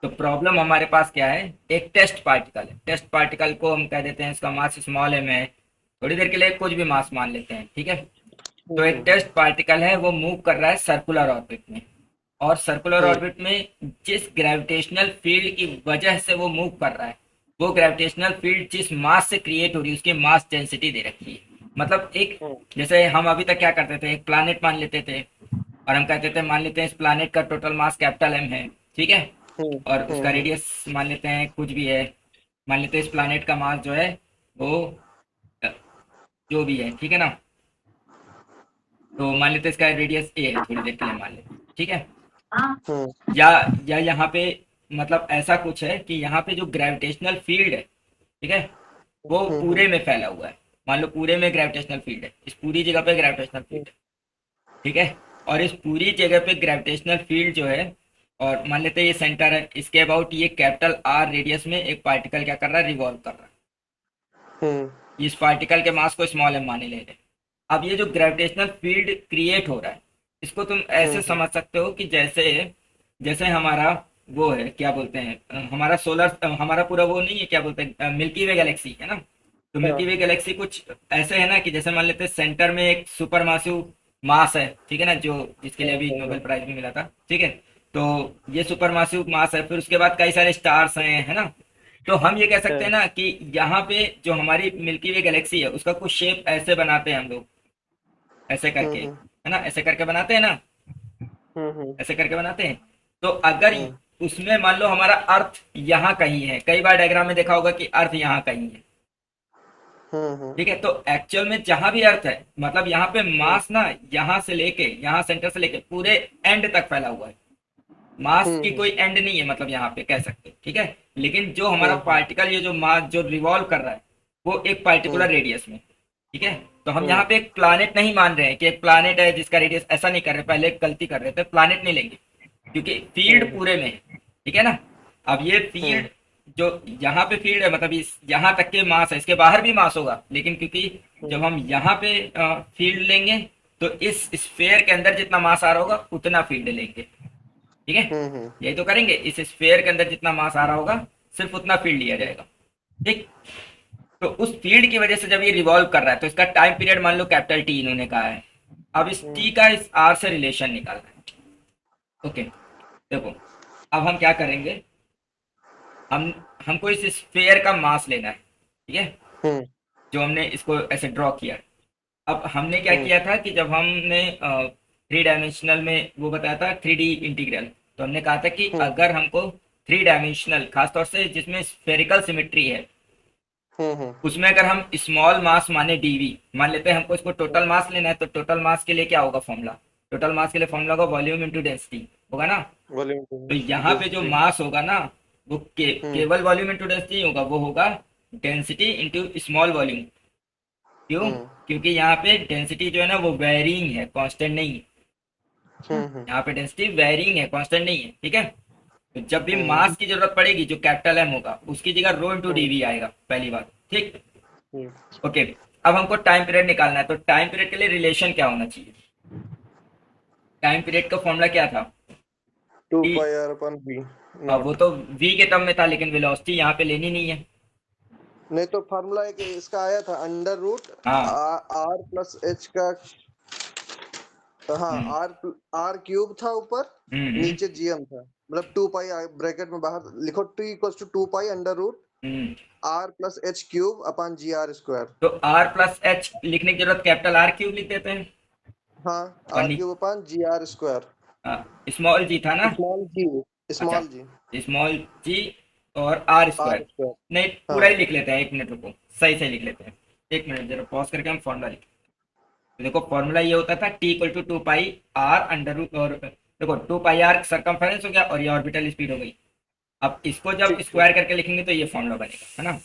तो प्रॉब्लम हमारे पास क्या है, एक टेस्ट पार्टिकल है। टेस्ट पार्टिकल को हम कह देते हैं इसका मास स्मॉल एम है, थोड़ी देर के लिए कुछ भी मास मान लेते हैं, ठीक है। तो एक हम्म टेस्ट पार्टिकल है, वो मूव कर रहा है सर्कुलर ऑर्बिट में, और सर्कुलर हम्म ऑर्बिट में जिस ग्रेविटेशनल फील्ड की वजह से वो मूव कर रहा है, वो ग्रेविटेशनल फील्ड जिस मास से क्रिएट हो रही है उसकी मास डेंसिटी दे रखी है। मतलब एक, हम्म जैसे हम अभी तक क्या करते थे, एक प्लानिट मान लेते थे और हम कहते थे मान लेते हैं इस प्लानिट का टोटल मास कैपिटल एम है, ठीक है, हम्म और उसका हम्म रेडियस मान लेते हैं कुछ भी है, मान लेते हैं इस प्लानिट का मास जो है वो अ, जो भी है, ठीक है ना। तो मान लेते हैं इसका रेडियस ए है, थोड़ी देर के लिए मान लेते हैं, ठीक है। हम्म या यहाँ पे मतलब ऐसा कुछ है कि यहाँ पे जो ग्रेविटेशनल फील्ड है, ठीक है, वो हम्म पूरे में फैला हुआ है। मान लो पूरे में ग्रेविटेशनल फील्ड है, इस पूरी जगह पे ग्रेविटेशनल हम्म फील्ड है, ठीक है। और इस पूरी जगह पे ग्रेविटेशनल फील्ड जो है, और मान लेते हैं ये सेंटर है, इसके अबाउट ये कैपिटल आर रेडियस में एक पार्टिकल क्या कर रहा है, रिवॉल्व कर रहा हम्म है। इस पार्टिकल के मास को स्मॉल एम माने ले रहे हैं। अब ये जो ग्रेविटेशनल फील्ड क्रिएट हो रहा है, इसको तुम ऐसे हम्म समझ सकते हो कि जैसे जैसे हमारा वो है, क्या बोलते हैं, हमारा सोलर, हमारा पूरा वो नहीं है, क्या बोलते हैं, मिल्की वे गैलेक्सी है ना। तो मिल्की हाँ वे गैलेक्सी कुछ ऐसे है ना कि जैसे मान लेते हैं सेंटर में एक सुपर मासिव मास है, ठीक है ना, जो जिसके लिए अभी नोबेल हाँ प्राइज भी मिला था, ठीक है। तो ये सुपर मासिव मास है, फिर उसके बाद कई सारे स्टार्स हैं, है ना। तो हम ये कह सकते हैं हाँ ना कि यहाँ पे जो हमारी मिल्की वे गैलेक्सी है उसका कुछ शेप ऐसे बनाते हैं हम लोग, ऐसे करके, हम्म है ना, ऐसे करके बनाते हैं ना, हम्म ऐसे करके बनाते हैं। तो अगर हम्म उसमें मान लो हमारा अर्थ यहाँ कहीं है, कई बार डायग्राम में देखा होगा कि अर्थ यहाँ कहीं है, हम्म ठीक है। तो एक्चुअल में जहां भी अर्थ है, मतलब यहाँ पे मास ना, यहाँ से लेके, यहाँ सेंटर से लेके पूरे एंड तक फैला हुआ है। मास की हम्म कोई एंड नहीं है, मतलब यहाँ पे कह सकते हैं, ठीक है। लेकिन जो हमारा हम्म पार्टिकल, ये जो मास जो रिवॉल्व कर रहा है, वो एक पर्टिकुलर हम्म रेडियस में, ठीक है। तो हम यहाँ हम्म पे एक प्लानिट नहीं मान रहे हैं कि एक प्लानिट है जिसका रेडियस, ऐसा नहीं कर रहे, पहले एक गलती कर रहे थे, प्लानिट नहीं लेंगे, क्योंकि फील्ड हम्म पूरे में है, ठीक है ना। अब ये फील्ड हम्म जो यहाँ पे फील्ड है, मतलब इस यहाँ तक के मास है, इसके बाहर भी मास होगा, लेकिन क्योंकि जब हम यहाँ पे फील्ड लेंगे तो इस स्फेयर के अंदर जितना मास आ रहा होगा उतना फील्ड लेंगे, ठीक है। हम्म यही तो करेंगे, इस स्फेयर के अंदर जितना मास आ रहा होगा सिर्फ उतना फील्ड लिया जाएगा, ठीक। तो उस फील्ड की वजह से जब ये रिवॉल्व कर रहा है तो इसका टाइम पीरियड मान लो कैपिटल टी इन्होंने कहा है। अब इस टी हम्म का इस आर से रिलेशन निकालना है, ओके। देखो, अब हम क्या करेंगे, हम हमको इस स्फेयर का मास लेना है, ठीक है, हम्म जो हमने इसको ऐसे ड्रॉ किया। अब हमने क्या हम्म किया था कि जब हमने थ्री डायमेंशनल में वो बताया था, थ्री डी इंटीग्रल, तो हमने कहा था कि हम्म अगर हमको थ्री डायमेंशनल, खासतौर से जिसमें स्फेरिकल सिमेट्री है, हम्म उसमें अगर हम स्मॉल मास माने डीवी मान लेते हैं, हमको इसको टोटल मास लेना है, तो टोटल मास के लिए क्या होगा फॉर्मूला, टोटल मास के लिए फॉर्मूला होगा वॉल्यूम इंटू डेंसिटी, होगा ना। वॉल्यूम तो यहाँ पे जो डेंसिटी मास होगा ना, वो हम्म केवल वॉल्यूम इंटू डेंसिटी होगा, वो होगा डेंसिटी इंटू स्मॉल वॉल्यूम। क्यों? हम्म क्योंकि यहाँ पे डेंसिटी जो है ना वो वेरिंग है, कांस्टेंट नहीं है। हम्म यहाँ पे डेंसिटी वेरिंग है, कांस्टेंट नहीं है, ठीक है। तो जब भी हम्म मास की जरूरत पड़ेगी, जो कैपिटल एम होगा उसकी जगह रो इंटू हम्म डीवी आएगा, पहली बात, ठीक। हम्म ओके। अब हमको टाइम पीरियड निकालना है, तो टाइम पीरियड के लिए रिलेशन क्या होना चाहिए, टाइम पीरियड का फॉर्मूला क्या था, two T. Pi R upon v वो नॉट। तो वी के टर्म में था, लेकिन वेलोसिटी यहाँ पे लेनी नहीं है। नहीं तो फार्मूला एक इसका आया था अंडर रूट हाँ। आर प्लस एच का। हाँ हम्म आर आर क्यूब था ऊपर, हम्म नीचे जीएम था, मतलब टू पाई ब्रैकेट में बाहर लिखो, T equals to two pi under root hmm. R plus H cube upon G R square. तो आर प्लस एच लिखने की जरूरत, कैपिटल आर क्यूब लिख देते हैं। हाँ और R cube upon G R square. Small g था ना। स्मॉल जी, अच्छा, स्मॉल जी स्मॉल जी और आर आर स्क्वायर। स्क्वायर। नहीं, पूरा हाँ ही लिख लेते हैं, एक मिनट रुको, सही सही लिख लेते हैं। एक मिनट जरा पॉज करके हम फॉर्मूला लिख, तो देखो फॉर्मूला ये होता था T equal to two pi R under root, और देखो टू पाई आर सरकमफेरेंस हो गया और ये ऑर्बिटल स्पीड हो गई। अब इसको जब ठीक ठीक स्क्वायर करके लिखेंगे तो ये फॉर्मूला बनेगा, है ना।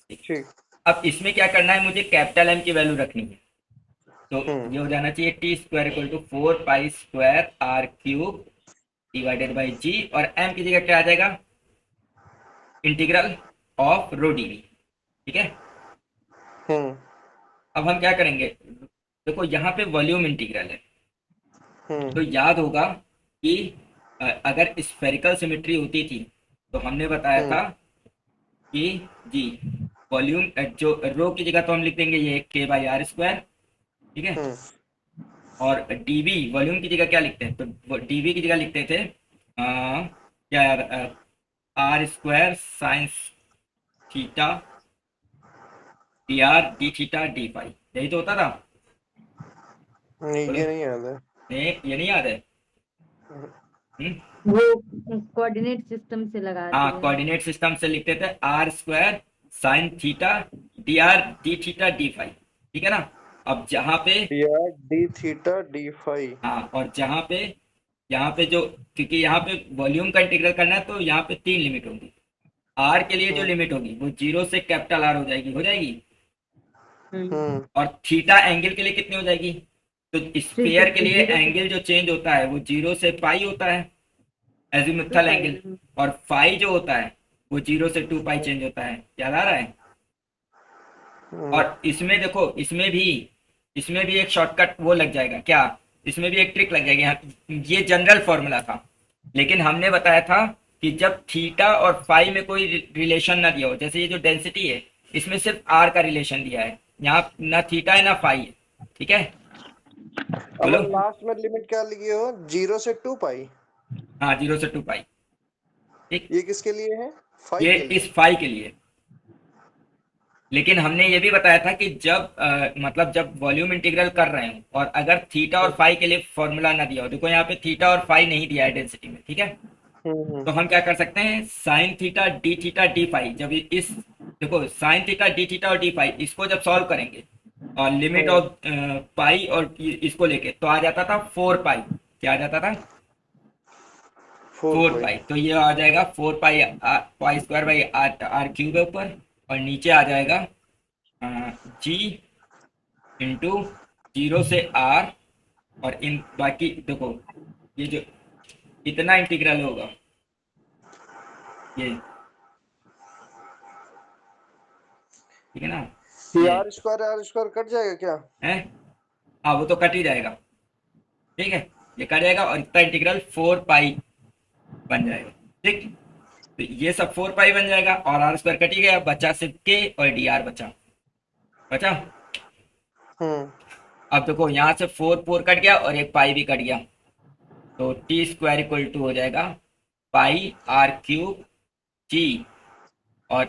ठीक। ठीक। अब इसमें क्या करना है, मुझे कैपिटल एम की वैल्यू रखनी है। तो हम्म ये हो जाना चाहिए T square equal to four pi square R cube divided by G, और एम की जगह क्या आ जाएगा, इंटीग्रल ऑफ रो डीवी, ठीक है। हम्म अब हम क्या करेंगे, देखो यहाँ पे वॉल्यूम इंटीग्रल है, तो हम्म याद होगा कि अगर स्फेरिकल सिमेट्री होती थी तो हमने बताया था कि जी वॉल्यूम जो रो की जगह तो हम लिख देंगे ये के बाई आर स्क्वायर, ठीक है। और डीवी वॉल्यूम की जगह क्या लिखते हैं, तो डीवी की जगह लिखते थे क्या यार, R square sine theta D R D theta D phi, यही तो होता था। नहीं, बोलो, ये नहीं याद है। ये नहीं याद है। हम्म। वो कोऑर्डिनेट सिस्टम से लगाते हाँ, हैं। कोऑर्डिनेट सिस्टम से लिखते थे R square sine theta D R D theta D phi, ठीक है ना। अब जहाँ पे यार डी थीटा डी फाई। हाँ, और जहाँ पे यहाँ पे जो, क्योंकि यहाँ पे वॉल्यूम का इंटीग्रल करना है तो यहाँ पे 3 लिमिट होंगी। आर के लिए जो लिमिट होगी वो 0 से कैपिटल आर हो जाएगी। और थीटा एंगल के लिए कितनी हो जाएगी, तो स्फीयर के लिए एंगल जो चेंज होता है वो 0 से पाई होता है, एजिमुथल एंगल। और फाई जो होता है वो 0 से 2 पाई चेंज होता है, याद आ रहा है। और इसमें देखो, इसमें भी एक शॉर्टकट वो लग जाएगा क्या, इसमें भी एक ट्रिक लग जाएगी। यहाँ ये जनरल फॉर्मूला था, लेकिन हमने बताया था कि जब थीटा और फाई में कोई रिलेशन ना दिया हो, जैसे ये जो डेंसिटी है इसमें सिर्फ आर का रिलेशन दिया है, यहाँ ना थीटा है ना फाई है, ठीक है। बोलो। अब लास्ट में लिमिट क्या लिखी हो, 0 से 2 पाई। हाँ, 0 से 2 पाई, ठीक। ये किसके लिए है, फाई ये के लिए। इस फाई के लिए। लेकिन हमने ये भी बताया था कि जब मतलब जब वॉल्यूम इंटीग्रल कर रहे हो और अगर थीटा और फाई के लिए फॉर्मूला ना दिया हो, देखो यहाँ पे थीटा और फाई नहीं दिया है डेंसिटी में, ठीक है। तो हम क्या कर सकते हैं, साइन थीटा डी फाई, जब इस देखो साइन थीटा डी थीटा और डी फाई इसको जब सॉल्व करेंगे और लिमिट ऑफ पाई और इसको लेके, तो आ जाता था 4 पाई। क्या आ जाता था, 4 पाई। तो ये आ जाएगा 4 pi pi square by R cube है ऊपर, और नीचे आ जाएगा जी इंटू 0 से आर। और इन बाकी देखो ये जो इतना इंटीग्रल होगा ये, ठीक है ना। ये ये आर स्क्वायर कट जाएगा क्या। है, हाँ वो तो कट ही जाएगा, ठीक है। ये कट जाएगा और इतना इंटीग्रल 4 पाई बन जाएगा, ठीक। तो ये सब 4 पाई बन जाएगा और आर स्क्वायर कट ही गया, बचा सिर्फ के और डी आर बचा। अब देखो यहाँ से 4 4 कट गया और एक पाई भी कट गया, तो टी स्क्वायर इक्वल टू हो जाएगा पाई आर क्यूब जी, और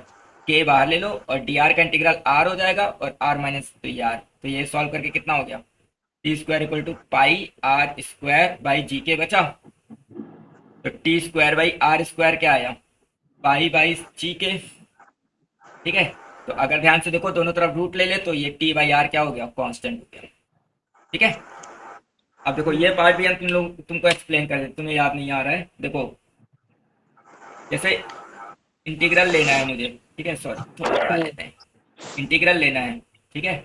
के बाहर ले लो और डी आर का इंटीग्रल आर हो जाएगा और आर माइनस तो ये आर, तो ये सॉल्व करके कितना हो गया, T square equal to pi R square by G के बचा। तो T square by R square क्या आया, पाई बाई जी के, ठीक है। तो अगर ध्यान से देखो दोनों तरफ रूट ले ले तो ये टी बाई आर क्या हो गया, कांस्टेंट हो गया, ठीक है। अब देखो ये पार्ट भी हम तुमको एक्सप्लेन कर देते, तुम्हें याद नहीं आ रहा है। देखो जैसे इंटीग्रल लेना है मुझे, ठीक है, सॉरी थोड़ा बढ़ा लेते हैं। इंटीग्रल लेना है, ठीक है।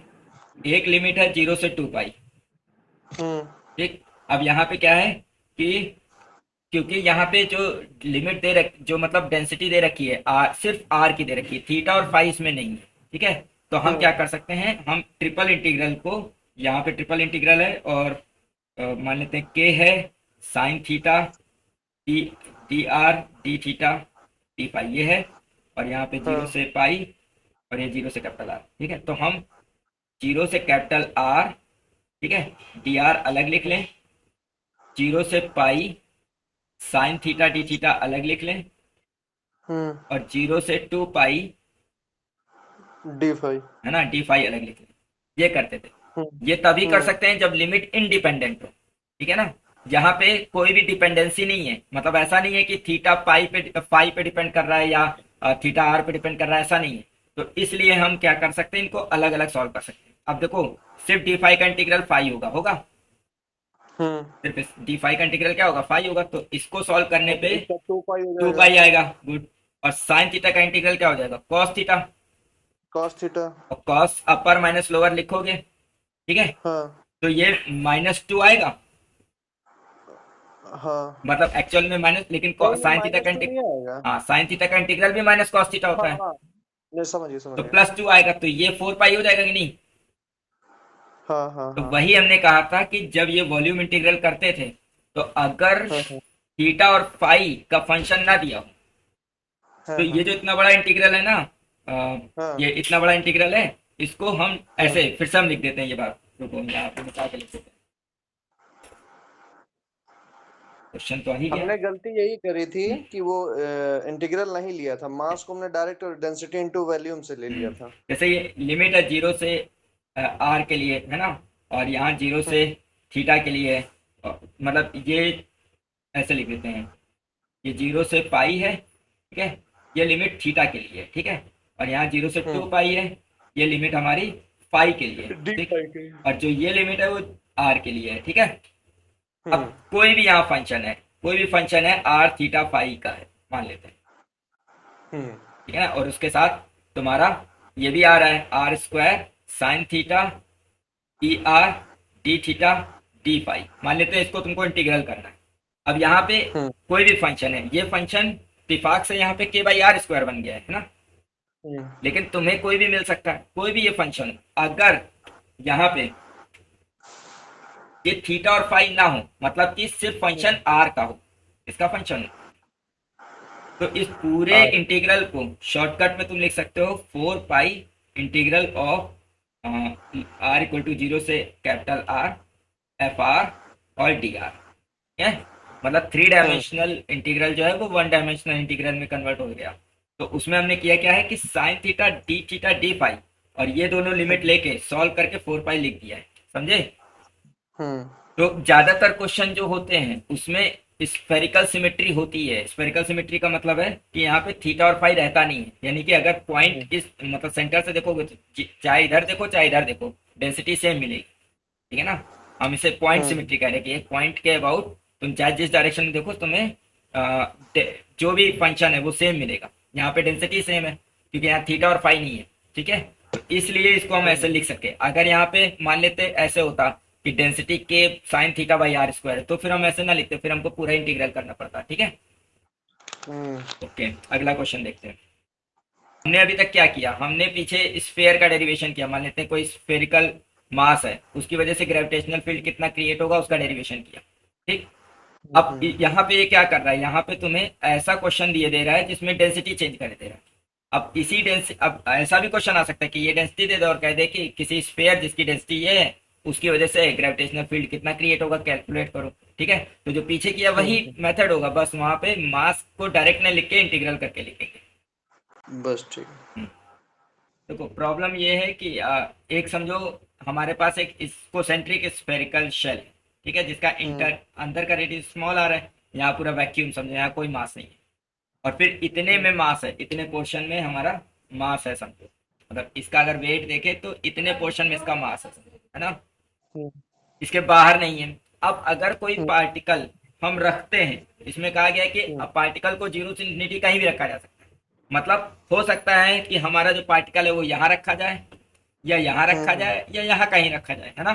एक लिमिट है 0 से 2 पाई, ठीक। अब यहाँ पे क्या है कि क्योंकि यहाँ पे जो लिमिट दे रख जो मतलब डेंसिटी दे रखी है आर, सिर्फ आर की दे रखी है, थीटा और फाई इसमें नहीं है, ठीक है। तो हम क्या कर सकते हैं, हम ट्रिपल इंटीग्रल को, यहाँ पे ट्रिपल इंटीग्रल है और मान लेते हैं के है sine theta d d R D theta d pi, ये है। और यहाँ पे 0 से पाई और ये 0 से कैपिटल आर, ठीक है। तो हम 0 से कैपिटल आर, ठीक है, डी आर अलग लिख लें, 0 से pi sine theta D theta अलग लिख लें, और 0 से 2 पाई डी फाई, है ना, डी फाई अलग लिख लें। ये करते थे। ये तभी कर सकते हैं जब लिमिट इंडिपेंडेंट हो, ठीक है ना, जहां पे कोई भी डिपेंडेंसी नहीं है, मतलब ऐसा नहीं है कि थीटा पाई पे फाई पे डिपेंड कर रहा है या थीटा आर पे डिपेंड कर रहा है, ऐसा नहीं है। तो इसलिए हम क्या कर सकते हैं, इनको अलग अलग सॉल्व कर सकते हैं। अब देखो सिर्फ डी फाई का इंटीग्रल फाई होगा सिर्फ डी फाई का इंटीग्रल क्या होगा, फाई होगा। तो इसको सॉल्व करने पे 2 पाई आएगा, गुड। और साइन थीटा का इंटीग्रल क्या हो जाएगा, कॉस थीटा। कॉस थीटा, और कॉस अपर माइनस लोअर लिखोगे, ठीक है। तो ये -2 आएगा, मतलब एक्चुअल में माइनस, लेकिन साइन थीटा का इंटीग्रल, हाँ साइन थीटा का इंटीग्रल भी माइनस कॉस थीटा होता है। समझिए तो +2 आएगा, तो ये 4 पाई हो जाएगा कि नहीं। तो वही हमने कहा था कि जब ये वॉल्यूम इंटीग्रल करते थे तो अगर थीटा और फाई का फंक्शन ना दिया हो हाँ तो हाँ ये जो इतना बड़ा इंटीग्रल है ना, हाँ ये इतना बड़ा इंटीग्रल है, इसको हम ऐसे फिर से हम लिख देते हैं ये बात, रुको हम यहाँ पे मिटा के लिख देते हैं। क्वेश्चन तो आ ही गया। हमने गलती यही करी थी कि वो इंटीग्रल नहीं लिया था, मास को हमने डायरेक्ट डेंसिटी इनटू वॉल्यूम से ले लिया था। जैसे ये लिमिट है 0 से आर के लिए है ना, और यहाँ 0 से थीटा के लिए है, मतलब ये ऐसे लिख देते हैं, ये 0 से पाई है, ठीक है, ये लिमिट थीटा के लिए है, ठीक है, और यहाँ 0 से 2 पाई है, ये लिमिट हमारी पाई के लिए है, डी ठीक, पाई के। और जो ये लिमिट है वो आर के लिए है, ठीक है। अब हम्म कोई भी यहाँ फंक्शन है, कोई भी फंक्शन है आर थीटा फाई का है मान लेते हैं, हम्म ठीक है ना, और उसके साथ तुम्हारा ये भी आ रहा है R square sine theta E R D theta D phi, मान लेते हैं इसको तुमको इंटीग्रल करना है। अब यहाँ पे हम्म कोई भी फंक्शन है, ये फंक्शन इत्तेफाक से यहाँ पे के बाई आर स्क्वायर बन गया है ना, हम्म लेकिन तुम्हें कोई भी मिल सकता है, कोई भी ये फंक्शन, अगर यहाँ पे ये थीटा और फाई ना हो, मतलब कि सिर्फ फंक्शन आर का हो, इसका फंक्शन हो, तो इस पूरे आर इंटीग्रल को शॉर्टकट में तुम लिख सकते हो 4 pi integral of R equal to 0 से कैपिटल आर एफ आर और डी आर, है, मतलब 3 डायमेंशनल इंटीग्रल जो है वो 1 डायमेंशनल इंटीग्रल में कन्वर्ट हो गया। तो उसमें हमने किया क्या है कि साइन थीटा डी फाई, और ये दोनों लिमिट लेके सॉल्व करके 4 पाई लिख दिया है, समझे। हम्म तो ज्यादातर क्वेश्चन जो होते हैं उसमें स्फेरिकल सिमेट्री होती है। स्फेरिकल सिमेट्री का मतलब है कि यहाँ पे थीटा और फाई रहता नहीं है, यानी कि अगर पॉइंट इस मतलब सेंटर से देखोगे तो चाहे इधर देखो चाहे इधर देखो डेंसिटी सेम मिलेगी, ठीक है ना। हम इसे पॉइंट सिमेट्री कह रहे हैं कि एक पॉइंट के अबाउट तुम चाहे जिस डायरेक्शन में देखो तुम्हें जो भी फंक्शन है वो सेम मिलेगा। यहाँ पे डेंसिटी सेम है क्योंकि यहाँ थीटा और फाई नहीं है, ठीक है, तो इसलिए इसको हम ऐसे लिख सकते हैं। अगर यहाँ पे मान लेते ऐसे होता कि डेंसिटी के sine theta by R square है, तो फिर हम ऐसे ना लिखते, फिर हमको पूरा इंटीग्रल करना पड़ता, ठीक है। हम्म ओके, अगला क्वेश्चन देखते हैं। हमने अभी तक क्या किया, हमने पीछे स्फेयर का डेरिवेशन किया, मान लेते हैं कोई स्फेरिकल मास है, उसकी वजह से ग्रेविटेशनल फील्ड कितना क्रिएट होगा उसका डेरिवेशन किया, ठीक। अब यहाँ पे ये क्या कर रहा है, यहाँ पे तुम्हें ऐसा क्वेश्चन दिए दे रहा है जिसमें डेंसिटी चेंज कर दे रहा है। अब इसी डेंसिटी, अब ऐसा भी क्वेश्चन आ सकता है कि ये डेंसिटी दे दो और कह दे कि किसी स्फेयर जिसकी डेंसिटी ये है उसकी वजह से ग्रेविटेशनल फील्ड कितना क्रिएट होगा कैलकुलेट करो, ठीक है। तो जो पीछे किया वही मेथड होगा, बस वहां पे मास को डायरेक्ट नहीं लिख के इंटीग्रल करके लिखेंगे। बस ठीक है। देखो प्रॉब्लम ये है कि एक समझो हमारे पास एक कोसेंट्रिक स्फेरिकल शेल है, ठीक है, जिसका इंटर अंदर का रेडियस स्मॉल आ रहा है, यहाँ पूरा वैक्यूम समझो, यहाँ कोई मास नहीं है, और फिर इतने में मास है, इतने पोर्शन में हमारा मास है समझो, मतलब इसका अगर वेट देखे तो इतने पोर्शन में इसका मास है ना, इसके बाहर नहीं है। अब अगर कोई पार्टिकल हम रखते हैं, इसमें कहा गया है कि पार्टिकल को 0 से इन्फिनिटी कहीं भी रखा जा सकता है, मतलब हो सकता है कि हमारा जो पार्टिकल है वो यहाँ रखा जाए या यहाँ रखा जाए या यहाँ कहीं रखा जाए, है ना।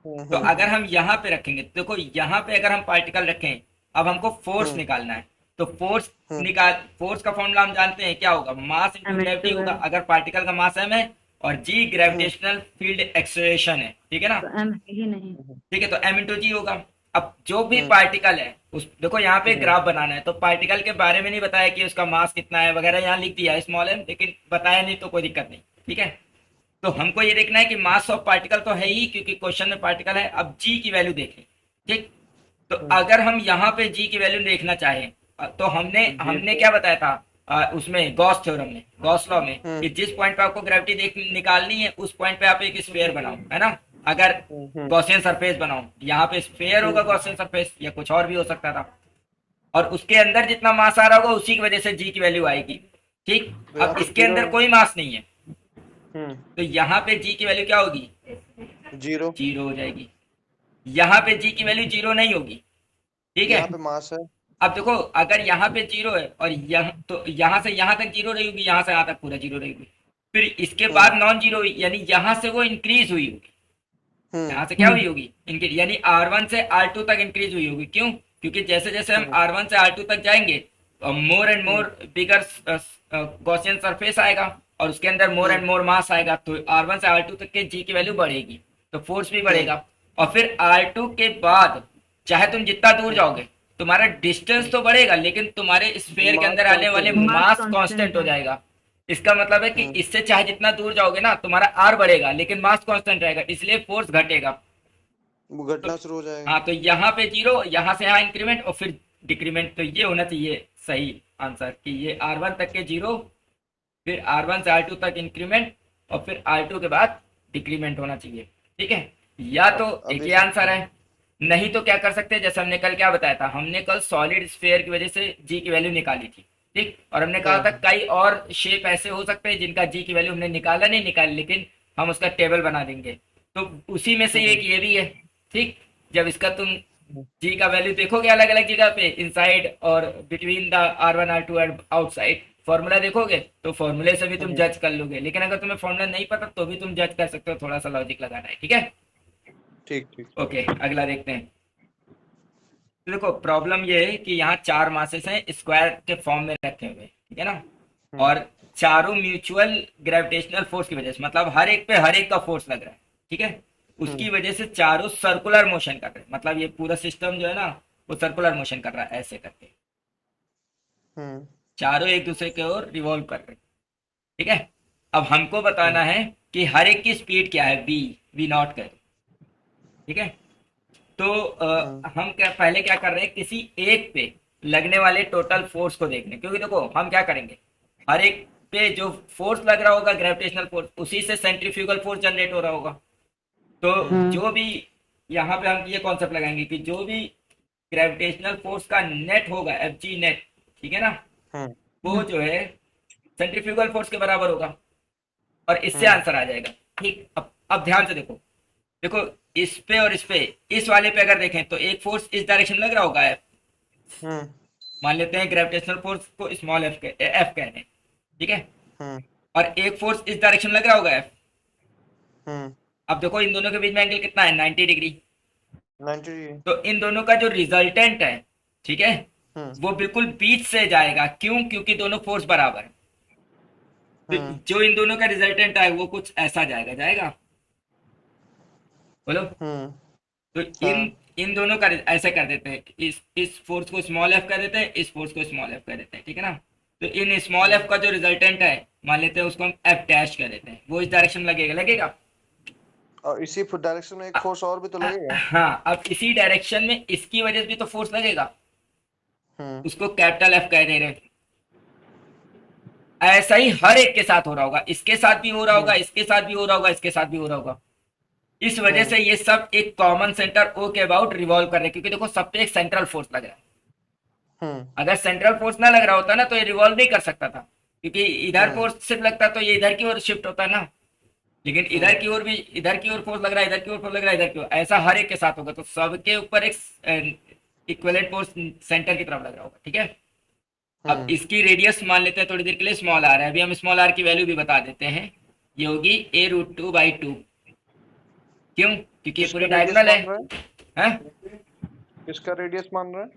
तो अगर हम यहाँ पे रखेंगे, देखो यहाँ पे अगर हम पार्टिकल रखें, अब हमको फोर्स निकालना है, तो फोर्स का फॉर्मूला हम जानते हैं क्या होगा, मास इनटू ग्रेविटी होगा, अगर पार्टिकल का मास m है और g ग्रेविटेशनल फील्ड एक्सेलरेशन है, ठीक है ना, तो m है ही नहीं। ठीक है, तो m इंटू जी होगा। अब जो भी पार्टिकल है उस देखो यहाँ पे ग्राफ बनाना है, तो पार्टिकल के बारे में नहीं बताया कि उसका मास कितना है वगैरह, यहाँ लिख दिया स्मॉल m, लेकिन बताया नहीं तो कोई दिक्कत नहीं, ठीक है। तो हमको ये देखना है कि मास ऑफ पार्टिकल तो है ही क्योंकि क्वेश्चन में पार्टिकल है, अब जी की वैल्यू देखें, ठीक। तो अगर हम यहाँ पे जी की वैल्यू देखना चाहें तो हमने क्या बताया था उसमें गॉस थ्योरम में, गॉस लॉ में, कि जिस पॉइंट पे आपको ग्रेविटी निकालनी है उस पॉइंट पे आप एक स्फीयर बनाओ, है ना। अगर गॉसियन सरफेस बनाओ, यहाँ पे स्फीयर होगा गॉसियन सरफेस, या कुछ और भी हो सकता था, और उसके अंदर जितना मास आ रहा होगा उसी की वजह से जी की वैल्यू आएगी, ठीक। अब इसके अंदर कोई मास नहीं है, तो यहाँ पे जी की वैल्यू क्या होगी, 0 हो जाएगी। यहाँ पे जी की वैल्यू 0 नहीं होगी, ठीक है। यहाँ पे मास है। अब देखो अगर यहाँ पे 0 है और यहाँ, तो यहाँ से यहाँ तक 0 रही होगी, यहाँ से यहाँ तक पूरा 0 रही होगी, फिर इसके बाद नॉन 0 हुई, यानी यहाँ से वो इंक्रीज हुई होगी, यहाँ से क्या हुई होगी इंक्रीज, यानी R1 से R2 तक इंक्रीज हुई होगी। क्यों, क्योंकि जैसे जैसे हम R1 से R2 तक जाएंगे more and more bigger Gaussian surface आएगा और उसके अंदर मोर एंड मोर मास आएगा, तो R1 से R2 तक के जी की वैल्यू बढ़ेगी, तो फोर्स भी बढ़ेगा। और फिर R2 के बाद चाहे तुम जितना दूर जाओगे, तुम्हारा डिस्टेंस तो बढ़ेगा लेकिन तुम्हारे स्फीयर के Mass अंदर आने वाले constant मास constant कांस्टेंट हो है। जाएगा। इसका मतलब है कि हम्म, इससे चाहे जितना दूर जाओगे ना तुम्हारा आर बढ़ेगा लेकिन मास कांस्टेंट रहेगा, इसलिए फोर्स घटेगा। वो तो घटना शुरू हो जाएगा। हाँ, तो यहाँ पे जीरो, यहाँ से यहाँ इंक्रीमेंट और फिर डिक्रीमेंट, तो ये होना चाहिए सही आंसर कि ये R1 तक के जीरो, फिर R1 से R2 तक इंक्रीमेंट और फिर R2 के बाद डिक्रीमेंट होना चाहिए। ठीक है, या तो एक अभी ही आंसर है, नहीं तो क्या कर सकते हैं, जैसे हमने कल क्या बताया था, हमने कल सॉलिड स्फीयर की वजह से जी की वैल्यू निकाली थी। ठीक, और हमने कहा था कई और शेप ऐसे हो सकते हैं जिनका जी की वैल्यू हमने निकाला नहीं निकाली, लेकिन हम उसका टेबल बना देंगे। तो उसी में से एक ये भी है। ठीक, जब इसका तुम जी का वैल्यू देखोगे अलग अलग जगह पे, इनसाइड और between the R1 R2 and outside, formula देखोगे तो फॉर्मूले से भी तुम जज कर लोगे, लेकिन अगर तुम्हें फॉर्मूला नहीं पता तो भी तुम जज कर सकते हो, थोड़ा सा लॉजिक लगाना है। ठीक है, ठीक ठीक। ओके, अगला देखते हैं। तो देखो प्रॉब्लम ये है कि यहाँ चार मासेस हैं स्क्वायर के फॉर्म में रखे हुए, ठीक है ना, और चारों म्यूचुअल ग्रेविटेशनल फोर्स की वजह से, मतलब हर एक पे हर एक का फोर्स लग रहा है, ठीक है, उसकी वजह से चारों सर्कुलर मोशन कर रहे हैं, मतलब ये पूरा सिस्टम जो है ना वो सर्कुलर मोशन कर रहा है ऐसे करके, हम्म चारों एक दूसरे की ओर रिवॉल्व कर रहे हैं। ठीक है, अब हमको बताना है कि हर एक की स्पीड क्या है, वी नॉट कर। ठीक है, तो हम क्या पहले क्या कर रहे हैं, किसी एक पे लगने वाले टोटल फोर्स को देखने, क्योंकि देखो हम क्या करेंगे, हर एक पे जो फोर्स लग रहा होगा ग्रेविटेशनल फोर्स, उसी से सेंट्रीफ्यूगल फोर्स जनरेट हो रहा होगा। तो जो भी यहाँ पे हम ये कॉन्सेप्ट लगाएंगे कि जो भी ग्रेविटेशनल फोर्स का नेट होगा, एफ जी नेट, ठीक है ना, वो जो है सेंट्रीफ्यूगल फोर्स के बराबर होगा, और इससे आंसर आ जाएगा। ठीक, अब ध्यान से देखो, देखो इस पे और इस पे, इस वाले पे अगर देखें तो एक फोर्स इस डायरेक्शन लग रहा होगा एफ, मान लेते हैं ग्रेविटेशनल फोर्स को स्मॉल एफ कह रहे हैं, ठीक है, और एक फोर्स इस डायरेक्शन लग रहा होगा एफ। अब देखो इन दोनों के बीच में एंगल कितना है, 90 डिग्री। 90। तो इन दोनों का जो रिजल्टेंट है, ठीक है, वो बिल्कुल बीच से जाएगा, क्यों, क्योंकि दोनों फोर्स बराबर है। तो जो इन दोनों का रिजल्टेंट है वो कुछ ऐसा जाएगा, जाएगा, बोलो। तो इन हाँ इन दोनों का ऐसे कर देते हैं, इस फोर्स को स्मॉल एफ कर देते हैं, इस फोर्स को स्मॉल एफ कर देते हैं, ठीक है ना। तो इन स्मॉल एफ का जो रिजल्टेंट है, मान लेते हैं उसको हम एफ डैश कर देते हैं, वो इस डायरेक्शन में लगेगा, लगेगा। और इसी डायरेक्शन में एक फोर्स और भी तो लगेगा। हाँ, अब इसी डायरेक्शन में इसकी वजह से भी तो फोर्स लगेगा, उसको कैपिटल एफ कह दे रहे हैं। ऐसा ही हर एक के साथ हो रहा होगा, इसके साथ भी हो रहा होगा, इसके साथ भी हो रहा होगा, इसके साथ भी हो रहा होगा। इस वजह से ये सब एक कॉमन सेंटर ओ के अबाउट रिवॉल्व कर रहे हैं, क्योंकि देखो सब पे एक सेंट्रल फोर्स लग रहा है। अगर सेंट्रल फोर्स ना लग रहा होता ना तो ये रिवॉल्व नहीं कर सकता था, क्योंकि इधर फोर्स सिर्फ लगता तो ये इधर की ओर शिफ्ट होता ना, लेकिन इधर की ओर भी, इधर की ओर फोर्स लग रहा है, इधर की ओर फोर्स लग रहा है, इधर की ओर, ऐसा हर एक के साथ होगा, तो सबके ऊपर एक इक्विवेलेंट फोर्स सेंटर की तरफ लग रहा होगा। ठीक है, अब इसकी रेडियस मान लेते हैं थोड़ी देर के लिए स्मॉल आर है, अभी हम स्मॉल आर की वैल्यू भी बता देते हैं, ये होगी a√2/2। क्यों, क्योंकि ये पूरी डायगोनल है, हैं? किसका रेडियस मान रहा है?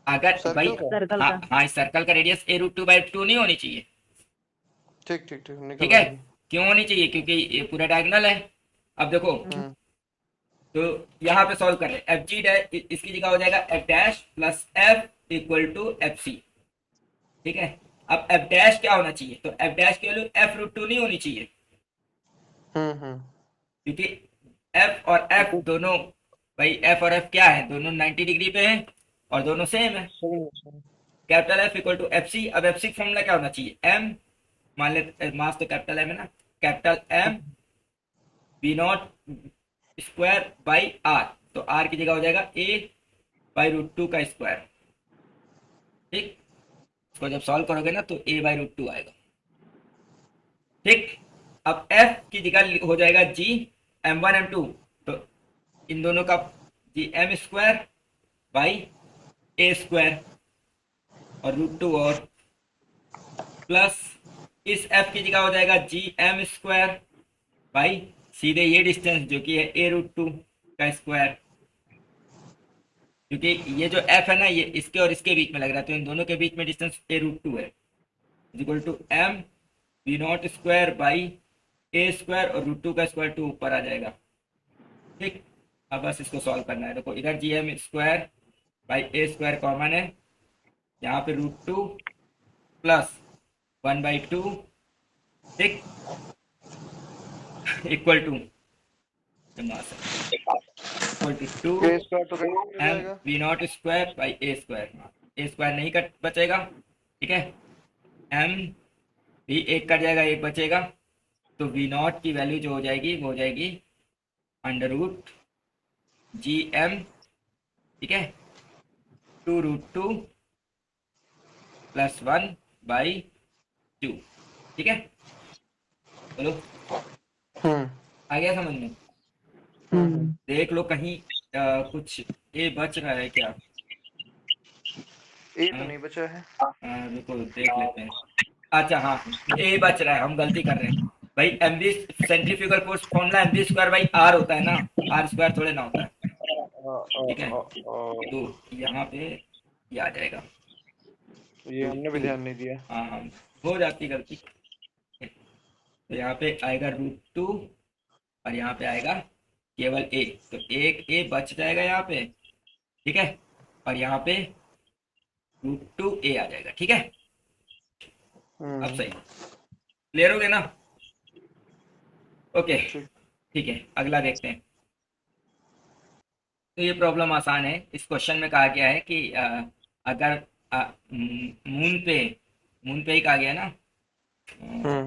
अगर भाई, सर्कल का। सर्कल हाँ का। हाँ, इस सर्कल का रेडियस a√2/2 नहीं होनी चाहिए। ठीक ठीक ठीक, निकल ठीक है, आएगी। क्यों होनी चाहिए, क्योंकि ये पूरा डायगोनल है। अब देखो, तो यहाँ पे सॉल्व कर रहे हैं, एफ जी डैश इसकी जगह हो जाएगा F dash plus F equal to F C. ठीक है, अब एफ डैश क्या होना चाहिए, तो एफ डैश की वैल्यू f√2 नहीं होनी चाहिए, क्योंकि एफ और एफ दोनों, भाई एफ और एफ क्या है, दोनों 90 डिग्री पे हैं और दोनों सेम है। Capital F equal to F C. अब एफ सी फॉर्मूला क्या होना चाहिए, एम, मान ले मास तो कैपिटल एम है ना, capital M v naught square by R, तो आर की जगह हो जाएगा a/√2 का स्क्वायर। ठीक, इसको जब सॉल्व करोगे ना तो a/√2 आएगा। ठीक, अब f की जगह हो जाएगा g m1 m2, तो इन दोनों का जी m square by a square और √2 और प्लस इस f की जगह हो जाएगा जी m स्क्वायर बाई सीधे ये डिस्टेंस जो कि है a√2 का स्क्वायर, क्योंकि ये जो f है ना ये इसके और इसके बीच में लग रहा है, तो इन दोनों के बीच में डिस्टेंस a√2 है, equal to m v naught square by a square और √2 का स्क्वायर 2 ऊपर आ जाएगा। ठीक, अब बस इसको सॉल्व करना है, देखो इधर G M square by A square common है, यहाँ पे √2 प्लस 1/2, ठीक, equal to equal to 2 A square तो कहीं नहीं एम जाएगा। V naught square by A square, A square नहीं कट बचेगा, ठीक है, एम भी एक कट जाएगा, एक बचेगा, तो वी नॉट की वैल्यू जो हो जाएगी वो हो जाएगी √GM, ठीक है, 2√2 प्लस 1/2, ठीक है, बोलो आ गया समझ में? देख लो कहीं कुछ ए बच रहा है क्या? ए तो नहीं बचा है। रुको देख लेते हैं। अच्छा हाँ, ए बच रहा है, हम गलती कर रहे हैं भाई। MV centrifugal force formula MV square by R होता है ना, आर स्क्वायर थोड़े ना होता है, ठीक है, तो यहाँ पे ये आ जाएगा। ये हमने भी ध्यान नहीं दिया। हाँ हाँ, हो जाती गलती। तो यहाँ पे आएगा √2 और यहाँ पे आएगा केवल ए, तो एक ए बच जाएगा यहाँ पे, ठीक है, और यहाँ पे √2a आ जाएगा, ठीक है। अब सही क्लियर हो गया ना? ओके ठीक है, अगला देखते हैं। तो ये प्रॉब्लम आसान है। इस क्वेश्चन में कहा गया है कि अगर मून पे ही कहा गया ना,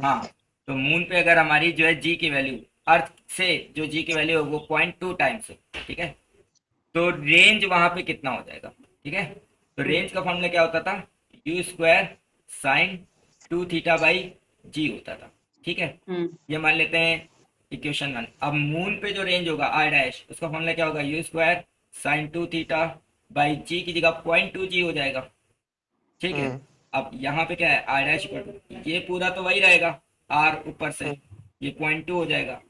हाँ, तो मून पे अगर हमारी जो है जी की वैल्यू अर्थ से जो जी की वैल्यू है वो 0.2 टाइम्स है, ठीक है, तो रेंज वहां पे कितना हो जाएगा, ठीक है। तो रेंज का फॉर्मूला क्या होता था, u² sin 2θ बाई जी होता था, ठीक है। ये मान लेते हैं इक्वेशन 1। अब मून पे जो रेंज होगा r' उसका फॉर्मूला क्या होगा, u² sin 2θ बाई जी की जगह 0.2 जी हो जाएगा, ठीक है। अब यहाँ पे क्या है, r', ये पूरा तो वही रहेगा, r ऊपर से ये 0.2 हो जाएगा,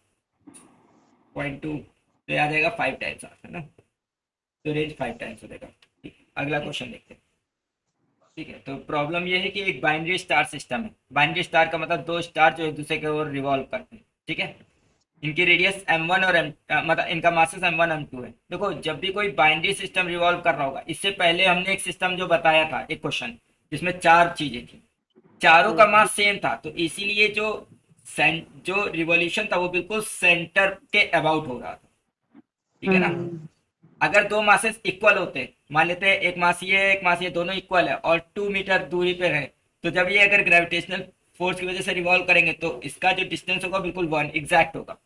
0.2 तो आ जाएगा 5 टाइम्स, है ना, तो रेंज 5 टाइम्स हो जाएगा। अगला क्वेश्चन देखते हैं, ठीक है। तो प्रॉब्लम ये है कि एक बाइनरी स्टार सिस्टम है। बाइनरी स्टार का मतलब दो स्टार जो एक दूसरे के ओर रिवॉल्व करते हैं, ठीक है। इनकी रेडियस m1 और मतलब इनका मासेस m1 m2 है। देखो जब भी कोई बाइनरी सिस्टम रिवॉल्व कर रहा होगा, इससे पहले हमने एक सिस्टम जो बताया था, एक क्वेश्चन जिसमें 4 चीजें थी, चारों का मास सेम था, तो इसीलिए जो रिवॉल्यूशन था वो बिल्कुल सेंटर के अबाउट हो रहा था, ठीक है ना। अगर दो मासेस इक्वल होते, मान लेते हैं एक मास ये एक मास ये, दोनों इक्वल है और 2 मीटर दूरी पे है, तो जब ये अगर ग्रेविटेशनल फोर्स की वजह से रिवॉल्व करेंगे तो इसका जो डिस्टेंस होगा बिल्कुल 1 एग्जैक्ट होगा,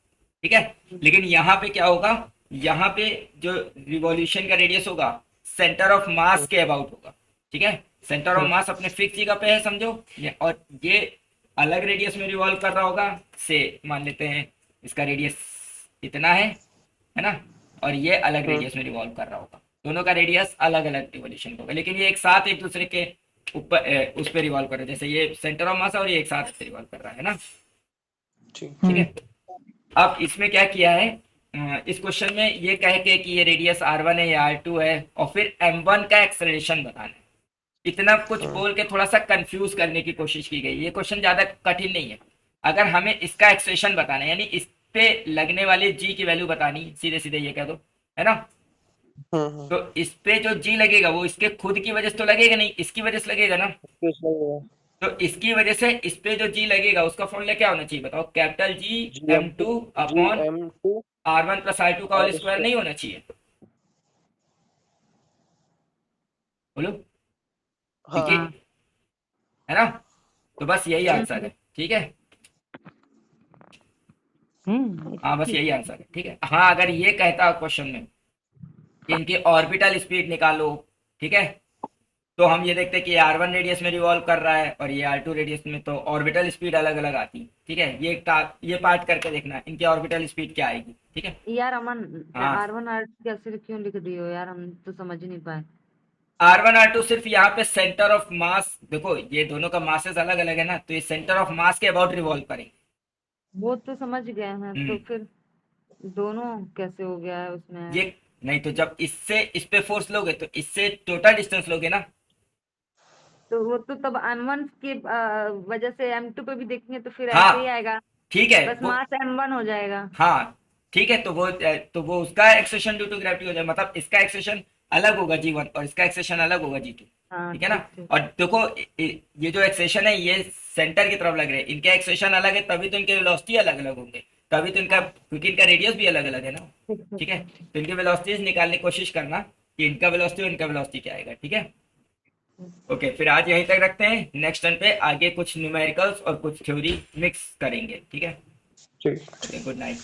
ठीक है। लेकिन यहाँ पे क्या होगा, यहाँ पे जो रिवॉल्यूशन का रेडियस होगा सेंटर ऑफ मास के अबाउट होगा, ठीक है। सेंटर ऑफ मास अपने फिक्स जगह पे है समझो, और ये अलग रेडियस में रिवॉल्व कर रहा होगा, से मान लेते हैं इसका रेडियस इतना है ना, और ये अलग रेडियस में रिवॉल्व कर रहा होगा, दोनों का रेडियस अलग अलग रिवॉल्यूशन होगा, लेकिन ये एक साथ एक दूसरे के ऊपर उस पर रिवॉल्व कर रहे हैं, जैसे ये सेंटर ऑफ मास और ये एक साथ रिवॉल्व कर रहा है ना, ठीक है। अब इसमें क्या किया है, इस क्वेश्चन में ये कह के कि ये रेडियस r1 है या r2 है और फिर m1 का एक्सेलरेशन बताना है, इतना कुछ बोल के थोड़ा सा कंफ्यूज करने की कोशिश की गई। ये क्वेश्चन ज्यादा कठिन नहीं है। अगर हमें इसका एक्सेलरेशन बताना है, यानी इस पे लगने वाले जी की वैल्यू बतानी, सीधे सीधे ये कह दो, है ना, तो इस पे जो जी लगेगा वो इसके खुद की वजह से तो लगेगा नहीं, इसकी वजह से लगेगा ना, तो इसकी वजह से इस पे जो जी लगेगा उसका फॉर्मूला क्या होना चाहिए बताओ, capital G m2 upon r1 plus r2 का होल स्क्वायर नहीं होना चाहिए, बोलो, ठीक है ना। तो बस यही आंसर है, ठीक है, हाँ बस यही आंसर है, ठीक है। हाँ अगर ये कहता क्वेश्चन में कि इनकी ऑर्बिटल स्पीड निकालो, ठीक है, तो हम ये देखते हैं कि r1 रेडियस में रिवॉल्व कर रहा है और ये r2 रेडियस में, तो ऑर्बिटल स्पीड अलग अलग आती, ठीक है। ये पार्ट करके देखना इनकी ऑर्बिटल स्पीड क्या आएगी, ठीक है। यार अमन, हाँ। R1 R2 कैसे क्यों लिख दिए हो यार, हम तो समझ ही नहीं पाए। r1 r2 सिर्फ यहाँ पे सेंटर ऑफ मास, देखो ये दोनों का मासेस अलग अलग है ना, तो ये सेंटर ऑफ मास के अबाउट रिवॉल्व करेंगे, वो तो समझ गए हैं, तो फिर दोनों कैसे हो गया है उसमें? ये नहीं, तो जब इससे इस पे फोर्स लोगे तो इससे टोटल डिस्टेंस लोगे ना, तो वो तो तब m1 की वजह से m2 पे भी देखेंगे तो फिर हाँ ऐसे ही आएगा, ठीक है बस मास m1 हो जाएगा। हाँ ठीक है, तो वो उसका एक्सेशन ड्यू टू ग्रेविटी हो जाए, मतलब इसका एक्सेशन अलग होगा G1 और इसका एक्सेशन अलग होगा G2, हाँ ठीक है ना। ठीक। और देखो ये जो एक्सेशन है ये सेंटर की तरफ लग रहे हैं, इनके एक्सेशन अलग है तभी तो इनके वेलोसिटी अलग अलग होंगे, तभी तो इनका, क्योंकि इनका रेडियस भी अलग अलग है ना, ठीक ठीक है। तो इनके वेलोसिटीज निकालने की कोशिश करना कि इनका वेलोसिटी और इनका वेलोसिटी क्या आएगा, ठीक है। ओके, फिर आज यहीं तक रखते हैं, नेक्स्ट टर्न पे आगे कुछ न्यूमेरिकल्स और कुछ थ्योरी मिक्स करेंगे, ठीक है। ठीक। Okay, good night.